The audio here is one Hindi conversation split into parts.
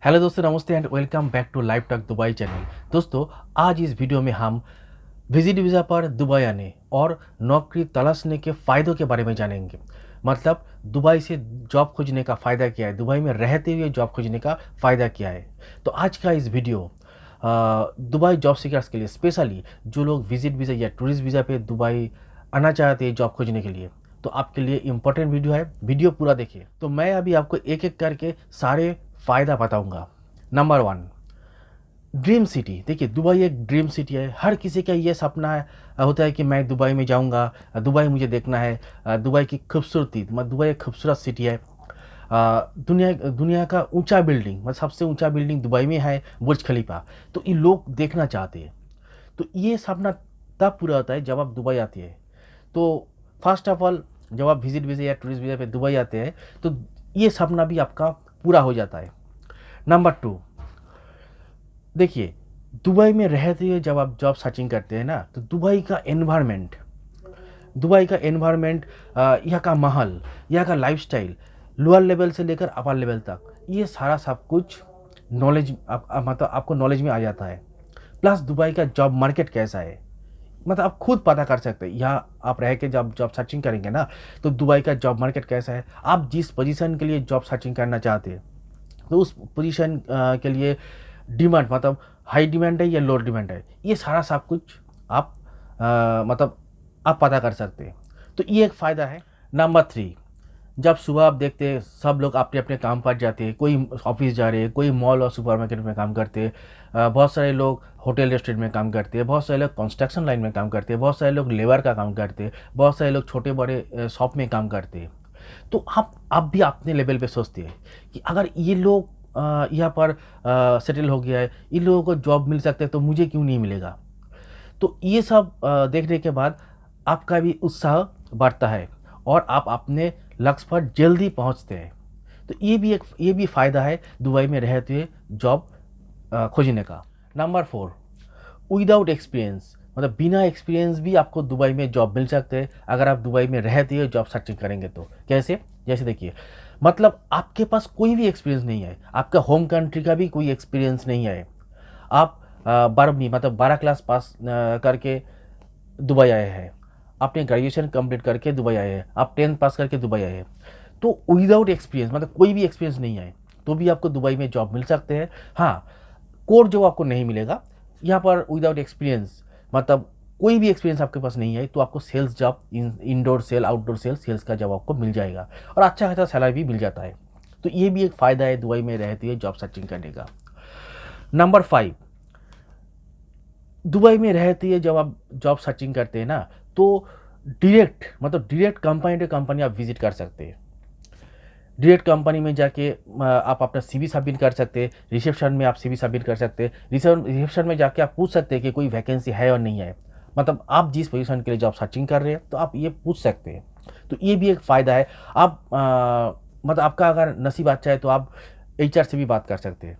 हेलो दोस्तों, नमस्ते and welcome back to live talk Dubai channel. दोस्तों, आज इस वीडियो में हम विजिट वीज़ा पर दुबई आने और नौकरी तलाशने के फ़ायदों के बारे में जानेंगे। मतलब दुबई से जॉब खोजने का फ़ायदा क्या है, दुबई में रहते हुए जॉब खोजने का फ़ायदा क्या है। तो आज का इस वीडियो दुबई जॉब सीकर्स के लिए, स्पेशली जो लोग विजिट वीज़ा या टूरिस्ट वीज़ा पे दुबई आना चाहते हैं जॉब खोजने के लिए, तो आपके लिए इम्पोर्टेंट वीडियो है। वीडियो पूरा देखिए। तो मैं अभी आपको एक एक करके सारे फ़ायदा बताऊंगा। Number one, dream city. देखिए, दुबई एक ड्रीम सिटी है। हर किसी का ये सपना है, होता है कि मैं दुबई में जाऊंगा, दुबई मुझे देखना है। दुबई की खूबसूरती, दुबई एक खूबसूरत सिटी है। दुनिया दुनिया का ऊंचा बिल्डिंग, मतलब सबसे ऊंचा बिल्डिंग दुबई में है, बुर्ज खलीफा। तो ये लोग देखना चाहते हैं। तो ये सपना तब पूरा होता है जब आप दुबई आते हैं। तो फर्स्ट ऑफ ऑल, जब आप विजिट वीज़ा या टूरिस्ट वीज़ा पे दुबई आते हैं तो ये सपना भी आपका पूरा हो जाता है। नंबर टू, देखिए, दुबई में रहते हुए जब आप जॉब सर्चिंग करते हैं ना, तो दुबई का एनवायरनमेंट, यहाँ का माहौल, यहाँ का लाइफस्टाइल, लोअर लेवल से लेकर अपर लेवल तक, ये सारा सब कुछ नॉलेज मतलब आपको नॉलेज में आ जाता है। प्लस दुबई का जॉब मार्केट कैसा है, मतलब आप खुद पता कर सकते हैं। यहाँ आप रह के जब जॉब सर्चिंग करेंगे ना, तो दुबई का जॉब मार्केट कैसा है, आप जिस पोजीशन के लिए जॉब सर्चिंग करना चाहते हैं, तो उस पोजीशन के लिए डिमांड, मतलब हाई डिमांड है या लो डिमांड है, ये सारा सब कुछ आप मतलब आप पता कर सकते हैं। तो ये एक फ़ायदा है। नंबर थ्री, जब सुबह आप देखते हैं सब लोग अपने अपने काम पर जाते हैं, कोई ऑफिस जा रहे हैं, कोई मॉल और सुपरमार्केट में काम करते हैं, बहुत सारे लोग होटल रेस्टोरेंट में काम करते हैं, बहुत सारे लोग कंस्ट्रक्शन लाइन में काम करते हैं, बहुत सारे लोग लेबर का काम करते हैं, बहुत सारे लोग छोटे बड़े शॉप में काम करते हैं। तो आप भी अपने लेवल पे सोचते हैं कि अगर ये लोग यहाँ पर सेटल हो गया है, इन लोगों को जॉब मिल सकता है, तो मुझे क्यों नहीं मिलेगा। तो ये सब देखने के बाद आपका भी उत्साह बढ़ता है और आप अपने लक्ष्य पर जल्दी पहुंचते हैं। तो ये भी फ़ायदा है दुबई में रहते हुए जॉब खोजने का। नंबर फोर, विदाउट एक्सपीरियंस, मतलब बिना एक्सपीरियंस भी आपको दुबई में जॉब मिल सकते हैं अगर आप दुबई में रहते हुए जॉब सर्चिंग करेंगे तो। कैसे? जैसे देखिए, मतलब आपके पास कोई भी एक्सपीरियंस नहीं है, आपका होम कंट्री का भी कोई एक्सपीरियंस नहीं है, आप 12वीं मतलब 12 क्लास पास करके दुबई आए हैं, आपने ग्रेजुएशन कंप्लीट करके दुबई आए हैं, आप 10th पास करके दुबई आए हैं, तो विदाउट एक्सपीरियंस, मतलब कोई भी एक्सपीरियंस नहीं है, तो भी आपको दुबई में जॉब मिल सकते हैं। हाँ, कोर जॉब आपको नहीं मिलेगा यहाँ पर विदाउट एक्सपीरियंस, मतलब कोई भी एक्सपीरियंस आपके पास नहीं है, तो आपको sales job, indoor sale, outdoor sales का जॉब आपको मिल जाएगा और अच्छा खासा सैलरी भी मिल जाता है। तो ये भी एक फ़ायदा है दुबई में रहते हुए जॉब सर्चिंग करने का। नंबर फाइव, दुबई में रहते हुए जब आप जॉब सर्चिंग करते हैं ना, तो डायरेक्ट कंपनी टू कंपनी आप विजिट कर सकते हैं। डायरेक्ट कंपनी में जाके आप अपना सीवी सबमिट कर सकते हैं, रिसेप्शन में आप सीवी सबमिट कर सकते हैं, रिसेप्शन में जाके आप पूछ सकते हैं कि कोई वैकेंसी है और नहीं है। मतलब आप जिस पोजीशन के लिए जॉब सर्चिंग कर रहे हैं, तो आप ये पूछ सकते हैं। तो ये भी एक फ़ायदा है। आप मतलब आपका अगर नसीब अच्छा है तो आप एचआर से भी बात कर सकते हैं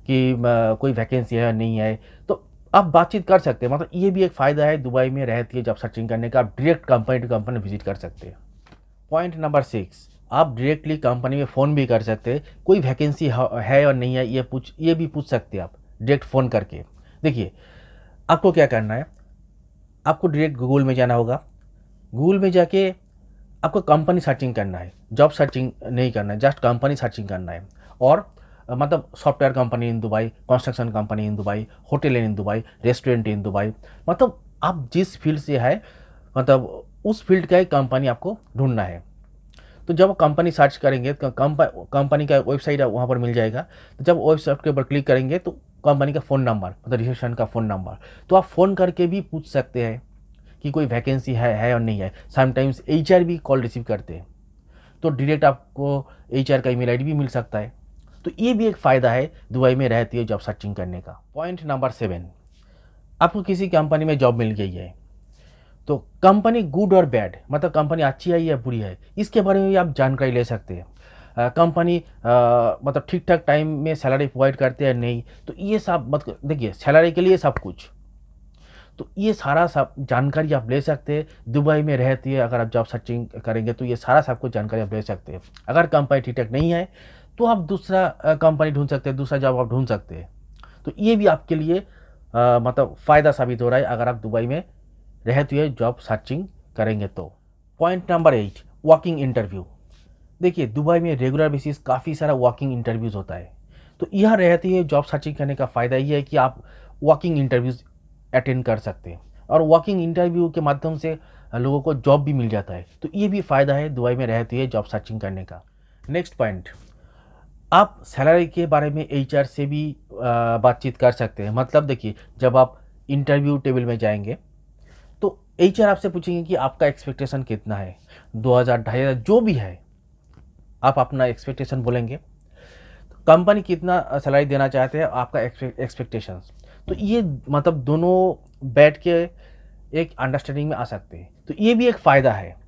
कि कोई वैकेंसी है या नहीं है, तो आप बातचीत कर सकते हैं। मतलब ये भी एक फ़ायदा है दुबई में रहती है जॉब सर्चिंग करने का, आप direct company to company visit कर सकते हैं। पॉइंट नंबर सिक्स, आप डायरेक्टली कंपनी में फ़ोन भी कर सकते हैं, कोई वैकेंसी है और नहीं है, ये भी पूछ सकते हैं आप डायरेक्ट फ़ोन करके। देखिए, आपको क्या करना है, आपको डायरेक्ट गूगल में जाना होगा। गूगल में जाके आपको कंपनी सर्चिंग करना है, जॉब सर्चिंग नहीं करना है, जस्ट कंपनी सर्चिंग करना है। और मतलब software company in Dubai, construction company in Dubai, hotel in Dubai, restaurant in Dubai, मतलब आप जिस फील्ड से है, मतलब उस फील्ड का एक कंपनी आपको ढूंढना है। तो जब कंपनी सर्च करेंगे तो कंपनी का वेबसाइट वहाँ पर मिल जाएगा। तो जब वेबसाइट के ऊपर क्लिक करेंगे तो कंपनी का फ़ोन नंबर, मतलब रिसेप्शन का फ़ोन नंबर, तो आप फ़ोन करके भी पूछ सकते हैं कि कोई वैकेंसी है और नहीं है। समटाइम्स एचआर भी कॉल रिसीव करते हैं, तो डायरेक्ट आपको एचआर का ईमेल आईडी भी मिल सकता है। तो ये भी एक फ़ायदा है दुबई में रहती है जॉब सर्चिंग करने का। पॉइंट नंबर सेवन, आपको किसी कंपनी में जॉब मिल गई है, तो कंपनी गुड और बैड, मतलब कंपनी अच्छी है या बुरी है, इसके बारे में भी आप जानकारी ले सकते हैं। कंपनी मतलब ठीक ठाक टाइम में सैलरी प्रोवाइड करते हैं नहीं, तो ये सब मतलब देखिए, सैलरी के लिए सब कुछ, तो ये सारा सब जानकारी आप ले सकते हैं दुबई में रहती है। अगर आप जॉब सर्चिंग करेंगे तो ये सारा सब कुछ जानकारी आप ले सकते हैं। अगर कंपनी ठीक ठाक नहीं है तो आप दूसरा कंपनी ढूंढ सकते हैं, दूसरा जॉब आप ढूंढ सकते हैं। तो ये भी आपके लिए मतलब फ़ायदा साबित हो रहा है अगर आप दुबई में रहते हुए जॉब सर्चिंग करेंगे तो। Point number 8, walking interview. देखिए दुबई में रेगुलर बेसिस काफ़ी सारा वॉकिंग इंटरव्यूज़ होता है। तो यह रहते हुए जॉब सर्चिंग करने का फ़ायदा ये है कि आप वॉकिंग इंटरव्यूज़ अटेंड कर सकते हैं और वॉकिंग इंटरव्यू के माध्यम से लोगों को जॉब भी मिल जाता है। तो ये भी फ़ायदा है दुबई में रहते हुए जॉब सर्चिंग करने का। नेक्स्ट पॉइंट, आप सैलरी के बारे में एचआर से भी बातचीत कर सकते हैं। मतलब देखिए जब आप इंटरव्यू टेबल में जाएंगे तो एचआर आपसे पूछेंगे कि आपका एक्सपेक्टेशन कितना है, 2000 2500 जो भी है, आप अपना एक्सपेक्टेशन बोलेंगे। कंपनी कितना सैलरी देना चाहते हैं, आपका एक्सपेक्टेशंस। तो ये मतलब दोनों बैठ के एक अंडरस्टैंडिंग में आ सकते हैं। तो ये भी एक फ़ायदा है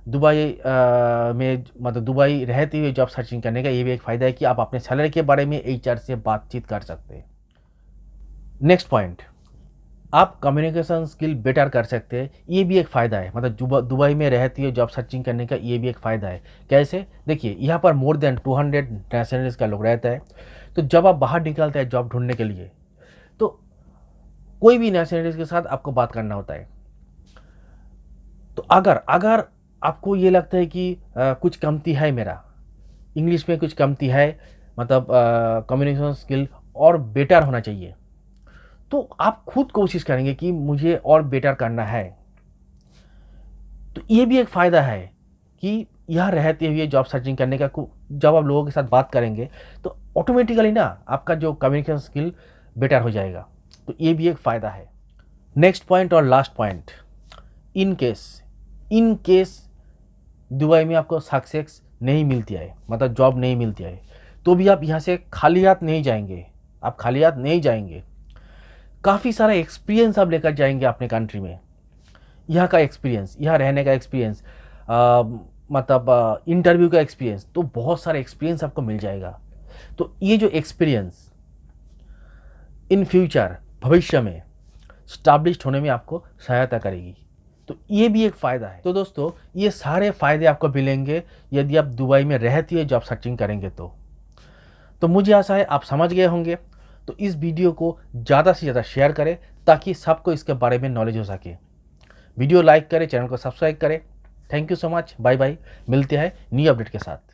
दुबई में, मतलब दुबई रहते हुए जॉब सर्चिंग करने का। ये भी एक फ़ायदा है कि आप अपने सैलरी के बारे में एचआर से बातचीत कर सकते हैं। नेक्स्ट पॉइंट, आप कम्युनिकेशन स्किल बेटर कर सकते हैं। ये भी एक फ़ायदा है, मतलब दुबई में रहते हुए जॉब सर्चिंग करने का ये भी एक फ़ायदा है। कैसे? देखिए यहाँ पर मोर देन 200 नेशनलिटीज़ का लोग रहता है। तो जब आप बाहर निकलते हैं जॉब ढूंढने के लिए तो कोई भी नेशनलिटीज़ के साथ आपको बात करना होता है। तो अगर अगर आपको ये लगता है कि कुछ कमती है, मेरा इंग्लिश में कुछ कमती है, मतलब कम्युनिकेशन स्किल और बेटर होना चाहिए, तो आप खुद कोशिश करेंगे कि मुझे और बेटर करना है। तो ये भी एक फ़ायदा है कि यहाँ रहते हुए जॉब सर्चिंग करने का। जब आप लोगों के साथ बात करेंगे तो ऑटोमेटिकली ना आपका जो कम्युनिकेशन स्किल बेटर हो जाएगा। तो ये भी एक फ़ायदा है। नेक्स्ट पॉइंट और last point, in case Dubai में आपको सक्सेस नहीं मिलती है, मतलब जॉब नहीं मिलती है, तो भी आप यहाँ से खाली हाथ नहीं जाएंगे। आप खाली हाथ नहीं जाएंगे, काफ़ी सारा एक्सपीरियंस आप लेकर जाएंगे अपने कंट्री में। यहाँ का एक्सपीरियंस, यहाँ रहने का एक्सपीरियंस, मतलब इंटरव्यू का एक्सपीरियंस, तो बहुत सारा एक्सपीरियंस आपको मिल जाएगा। तो ये जो एक्सपीरियंस इन फ्यूचर भविष्य में स्टैब्लिश्ड होने में आपको सहायता करेगी। तो ये भी एक फ़ायदा है। तो दोस्तों ये सारे फ़ायदे आपको मिलेंगे यदि आप दुबई में रहते हुए जॉब सर्चिंग करेंगे तो मुझे आशा है आप समझ गए होंगे। तो इस वीडियो को ज़्यादा से ज़्यादा शेयर करें ताकि सबको इसके बारे में नॉलेज हो सके। वीडियो लाइक करें, चैनल को सब्सक्राइब करें। Thank you so much, bye bye. मिलते हैं न्यू अपडेट के साथ।